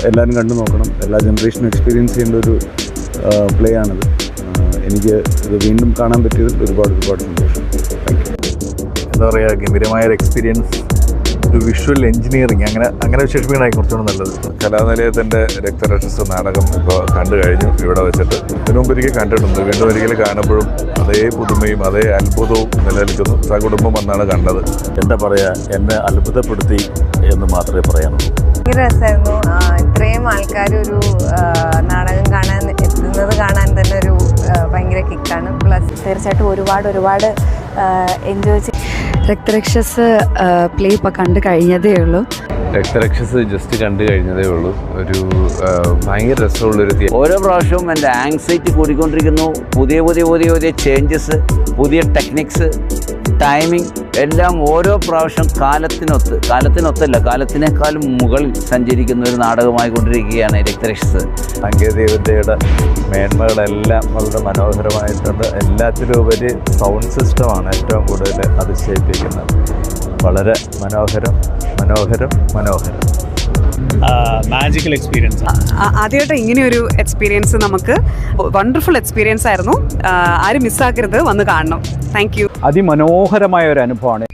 എല്ലാവരും കണ്ടു നോക്കണം. എല്ലാ ജനറേഷനും എക്സ്പീരിയൻസ് ചെയ്യേണ്ട ഒരു പ്ലേ ആണിത്. എനിക്ക് ഇത് വീണ്ടും കാണാൻ പറ്റിയതിൽ ഒരുപാട് സന്തോഷം. Thank you. എന്താ പറയുക, ഗംഭീരമായൊരു എക്സ്പീരിയൻസ്. ഒരു വിഷ്വൽ എഞ്ചിനീയറിങ് അങ്ങനെ വിശേഷിപ്പിക്കണമായി കുറച്ചുകൂടെ നല്ലത്. കലാനിലയത്തിൻ്റെ രക്തരക്ഷസ് നാടകം ഇപ്പോൾ കണ്ടു കഴിഞ്ഞു ഇവിടെ വെച്ചിട്ട്. ഇതിനു മുമ്പ് ഒരിക്കൽ കണ്ടിട്ടുണ്ട്. വീണ്ടും ഒരിക്കൽ കാണുമ്പോഴും അതേ പുതുമയും അതേ അത്ഭുതവും നിലനിൽക്കുന്നു. സകുടുംബം വന്നാണ് കണ്ടത്. എന്താ പറയുക, എന്നെ അത്ഭുതപ്പെടുത്തി എന്ന് മാത്രമേ പറയാനുള്ളൂ. ഭയങ്കര രസമായിരുന്നു. ഇത്രയും ആൾക്കാർ ഒരു നാടകം കാണാൻ എത്തുന്നത് കാണാൻ തന്നെ ഒരു ഭയങ്കര കിക്കാണ്. പ്ലസ് തീർച്ചയായിട്ടും ഒരുപാട് എൻജോയ് ചെയ്ത് രക്തരക്ഷസ് പ്ലേ ഇപ്പോൾ കണ്ടു കഴിഞ്ഞതേ ഉള്ളൂ. രക്തരക്ഷസ് ജസ്റ്റ് കണ്ടു കഴിഞ്ഞതേ ഉള്ളൂ. ഒരു ഭയങ്കര രസമുള്ളൊരു ഓരോ പ്രാവശ്യവും എൻ്റെ ആങ്സൈറ്റി കൂടിക്കൊണ്ടിരിക്കുന്നു. പുതിയ ചേഞ്ചസ്, പുതിയ ടെക്നിക്സ്, ടൈമിംഗ് എല്ലാം ഓരോ പ്രാവശ്യം കാലത്തിനൊത്തല്ല, കാലത്തിനേക്കാളും മുകളിൽ സഞ്ചരിക്കുന്ന ഒരു നാടകമായി കൊണ്ടിരിക്കുകയാണ് രക്തരക്ഷസ്. സാങ്കേതികവിദ്യയുടെ മേന്മകളെല്ലാം വളരെ മനോഹരമായിട്ടുണ്ട്. എല്ലാത്തിലും ഉപരി സൗണ്ട് സിസ്റ്റമാണ് ഏറ്റവും കൂടുതൽ അതിശയിപ്പിക്കുന്നത്. വളരെ മനോഹരം. Magical experience. ആദ്യമായിട്ട് ഇങ്ങനെയൊരു എക്സ്പീരിയൻസ് നമുക്ക് വണ്ടർഫുൾ എക്സ്പീരിയൻസ് ആയിരുന്നു. ആരും മിസ്സാക്കരുത്, വന്ന് കാണണം. Thank you. അതിമനോഹരമായ ഒരു അനുഭവമാണ്.